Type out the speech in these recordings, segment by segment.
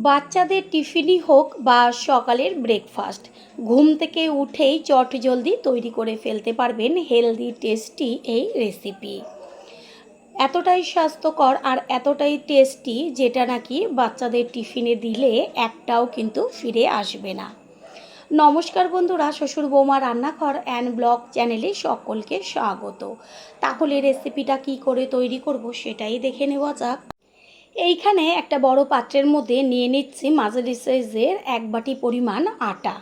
বাচ্চাদের টিফিনই হোক বা সকালের ব্রেকফাস্ট, ঘুম থেকে উঠেই চটজলদি তৈরি করে ফেলতে পারবেন হেলদি টেস্টি এই রেসিপি। এতটাই স্বাস্থ্যকর আর এতটাই টেস্টি যেটা নাকি বাচ্চাদের টিফিনে দিলে একটাও কিন্তু ফিরে আসবে না। নমস্কার বন্ধুরা, শ্বশুর বৌমা রান্নাঘর অ্যান্ড ব্লগ চ্যানেলে সকলকে স্বাগত। তাহলে রেসিপিটা কি করে তৈরি করব সেটাই দেখে নেওয়া যাক। এইখানে একটা বড় পাত্রের মধ্যে নিয়ে নিচ্ছি মাঝারি সাইজের 1 বাটি পরিমাণ আটা।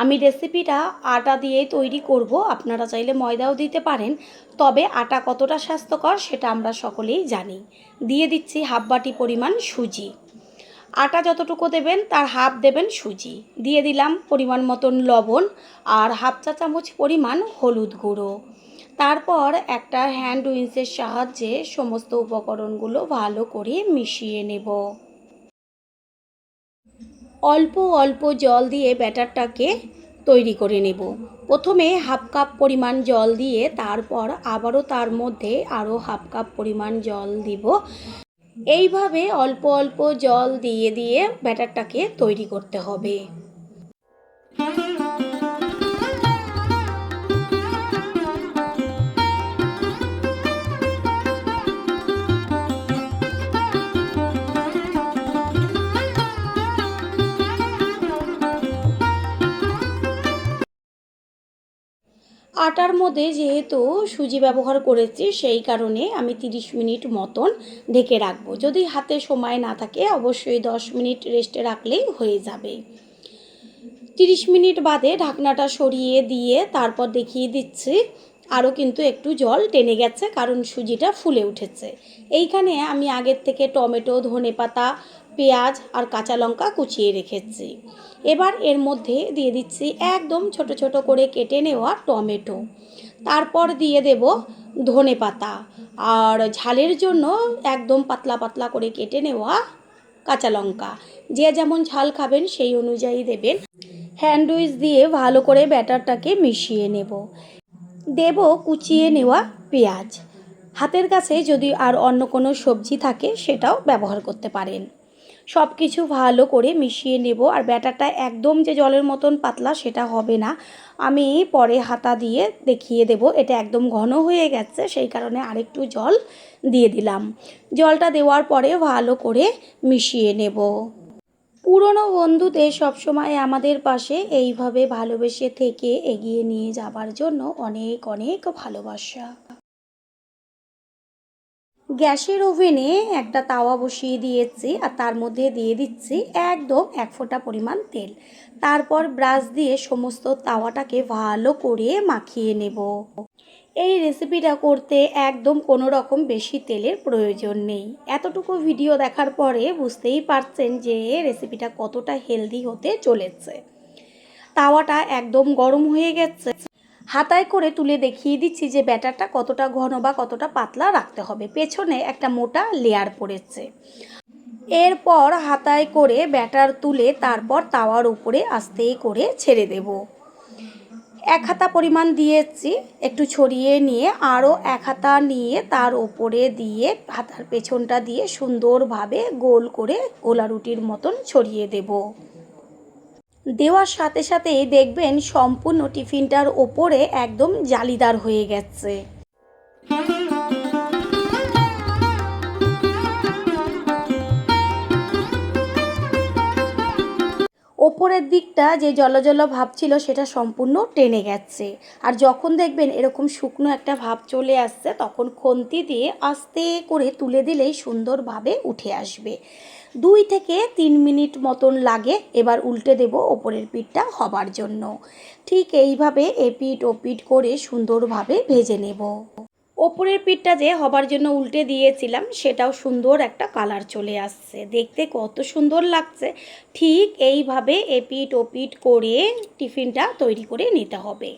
আমি রেসিপিটা আটা দিয়েই তৈরি করব, আপনারা চাইলে ময়দাও দিতে পারেন, তবে আটা কতটা স্বাস্থ্যকর সেটা আমরা সকলেই জানি। দিয়ে দিচ্ছি হাফ বাটি পরিমাণ সুজি। আটা যতটুকু দেবেন তার হাফ দেবেন সুজি। দিয়ে দিলাম পরিমাণ মতন লবণ আর হাফ চা চামচ পরিমাণ হলুদ গুঁড়ো। তারপর একটা হ্যান্ড উইন্সের সাহায্যে সমস্ত উপকরণগুলো ভালো করে মিশিয়ে নেব। অল্প অল্প জল দিয়ে ব্যাটারটাকে তৈরি করে নেব। প্রথমে হাফ কাপ পরিমাণ জল দিয়ে তারপর আবারও তার মধ্যে আরও হাফ কাপ পরিমাণ জল দিব। এইভাবে অল্প অল্প জল দিয়ে দিয়ে ব্যাটারটাকে তৈরি করতে হবে। আটার মধ্যে যেহেতু সুজি ব্যবহার করেছি সেই কারণে আমি 30 মিনিট মতন ঢেকে রাখবো। যদি হাতে সময় না থাকে অবশ্যই 10 মিনিট রেস্টে রাখলেই হয়ে যাবে। 30 মিনিট বাদে ঢাকনাটা সরিয়ে দিয়ে তারপর দেখিয়ে দিচ্ছি আরও কিন্তু একটু জল টেনে গেছে, কারণ সুজিটা ফুলে উঠেছে। এইখানে আমি আগের থেকে টমেটো, ধনেপাতা, পেঁয়াজ আর কাঁচা লঙ্কা কুচিয়ে রেখেছি। এবার এর মধ্যে দিয়ে দিচ্ছি একদম ছোট ছোট করে কেটে নেওয়া টমেটো। তারপর দিয়ে দেব ধনেপাতা আর ঝালের জন্য একদম পাতলা পাতলা করে কেটে নেওয়া কাঁচা লঙ্কা। যে যেমন ঝাল খাবেন সেই অনুযায়ী দেবেন। হ্যান্ড উইচ দিয়ে ভালো করে ব্যাটারটাকে মিশিয়ে নেব। দেব কুচিয়ে নেওয়া পেঁয়াজ। হাতের কাছে যদি আর অন্য কোনো সবজি থাকে সেটাও ব্যবহার করতে পারেন। সব কিছু ভালো করে মিশিয়ে নেব। আর ব্যাটারটা একদম যে জলের মতন পাতলা সেটা হবে না, আমি পরে হাতা দিয়ে দেখিয়ে দেব। এটা একদম ঘন হয়ে গেছে সেই কারণে আরেকটু জল দিয়ে দিলাম। জলটা দেওয়ার পরে ভালো করে মিশিয়ে নেব। পুরনো বন্ধুদের সবসময় আমাদের পাশে এইভাবে ভালোবেসে থেকে এগিয়ে নিয়ে যাবার জন্য অনেক অনেক ভালোবাসা। গ্যাসের ওভেনে একটা তাওয়া বসিয়ে দিয়েছি আর তার মধ্যে দিয়ে দিচ্ছি একদম 1 ফোঁটা পরিমাণ তেল। তারপর ব্রাশ দিয়ে সমস্ত তাওয়াটাকে ভালো করে মাখিয়ে নেব। এই রেসিপিটা করতে একদম কোনো রকম বেশি তেলের প্রয়োজন নেই। এতটুকু ভিডিও দেখার পরে বুঝতেই পারছেন যে রেসিপিটা কতটা হেলদি হতে চলেছে। তাওয়াটা একদম গরম হয়ে গেছে। হাতায় করে তুলে দেখিয়ে দিচ্ছি যে ব্যাটারটা কতটা ঘন বা কতটা পাতলা রাখতে হবে। পেছনে একটা মোটা লেয়ার পড়েছে। এরপর হাতায় করে ব্যাটার তুলে তারপর তাওয়ার উপরে আস্তে করে ছেড়ে দেব। 1 হাতা পরিমাণ দিয়েছি, একটু ছড়িয়ে নিয়ে আরও 1 হাতা নিয়ে তার উপরে দিয়ে হাতার পেছনটা দিয়ে সুন্দরভাবে গোল করে গোলা রুটির মতন ছড়িয়ে দেব। দেওয়ার সাথে সাথেই দেখবেন সম্পূর্ণ টিফিনটার ওপরে একদম জালিদার হয়ে গেছে। ওপরের দিকটা যে জল ভাব ছিল সেটা সম্পূর্ণ টেনে গেছে। আর যখন দেখবেন এরকম শুকনো একটা ভাব চলে আসছে তখন খুন্তি দিয়ে আস্তে করে তুলে দিলেই সুন্দরভাবে উঠে আসবে। 2 থেকে 3 মিনিট মতন লাগে। এবার উল্টে দেব ওপরের পিঠটা হবার জন্য। ঠিক এইভাবে এপিঠ ওপিঠ করে সুন্দরভাবে ভেজে নেব। ওপরের পিঠটা যে হবার জন্য উল্টে দিয়েছিলাম সেটাও সুন্দর একটা কালার চলে আসছে, দেখতে কত সুন্দর লাগছে। ঠিক এইভাবে এপিঠ ওপিঠ করে টিফিনটা তৈরি করে নিতে হবে।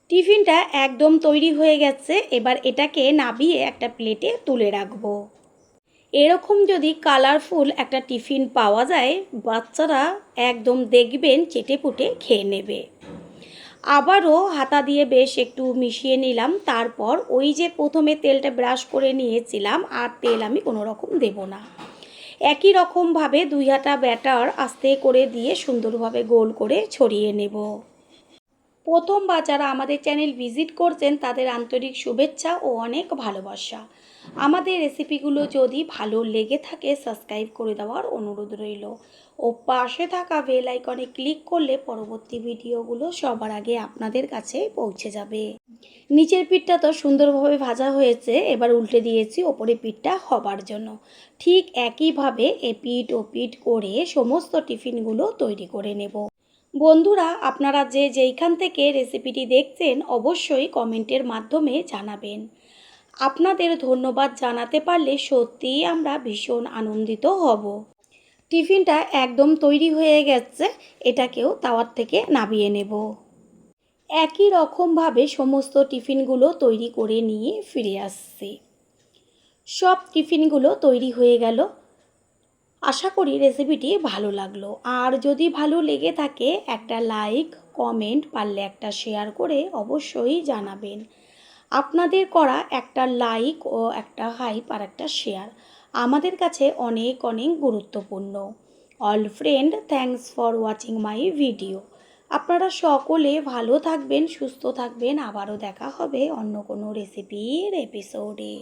টিফিনটা একদম তৈরি হয়ে গেছে। এবার এটাকে নামিয়ে একটা প্লেটে তুলে রাখবো। এরকম যদি কালারফুল একটা টিফিন পাওয়া যায় বাচ্চারা একদম দেখবেন চেটেপুটে খেয়ে নেবে। আবারও হাতা দিয়ে বেশ একটু মিশিয়ে নিলাম। তারপর ওই যে প্রথমে তেলটা ব্রাশ করে নিয়েছিলাম, আর তেল আমি কোনো রকম দেব না। একই রকমভাবে 2 হাতা ব্যাটার আস্তে করে দিয়ে সুন্দরভাবে গোল করে ছড়িয়ে নেব। প্রথমবার যারা আমাদের চ্যানেল ভিজিট করছেন তাদের আন্তরিক শুভেচ্ছা ও অনেক ভালোবাসা। আমাদের রেসিপিগুলো যদি ভালো লেগে থাকে সাবস্ক্রাইব করে দেওয়ার অনুরোধ রইল ও পাশে থাকা বেল আইকনে ক্লিক করলে পরবর্তী ভিডিওগুলো সবার আগে আপনাদের কাছে পৌঁছে যাবে। নিচের পিঠটা তো সুন্দরভাবে ভাজা হয়েছে, এবার উল্টে দিয়েছি ওপরে পিঠটা হবার জন্য। ঠিক একইভাবে এপিঠ ওপিঠ করে সমস্ত টিফিনগুলো তৈরি করে নেব। বন্ধুরা, আপনারা যে যেইখান থেকে রেসিপিটি দেখছেন অবশ্যই কমেন্টের মাধ্যমে জানাবেন। আপনাদের ধন্যবাদ জানাতে পারলে সত্যিই আমরা ভীষণ আনন্দিত হব। টিফিনটা একদম তৈরি হয়ে গেছে, এটাকেও তাওয়ার থেকে নামিয়ে নেব। একই রকমভাবে সমস্ত টিফিনগুলো তৈরি করে নিয়ে ফিরে আসছি। সব টিফিনগুলো তৈরি হয়ে গেল। আশা করি রেসিপিটি ভালো লাগলো। আর যদি ভালো লেগে থাকে একটা লাইক, কমেন্ট, পারলে একটা শেয়ার করে অবশ্যই জানাবেন। আপনাদের করা একটা লাইক ও একটা হাইপ আর একটা শেয়ার আমাদের কাছে অনেক অনেক গুরুত্বপূর্ণ। All friend, thanks for watching my video. আপনারা সকলে ভালো থাকবেন, সুস্থ থাকবেন। আবারও দেখা হবে অন্য কোনো রেসিপির এপিসোডে।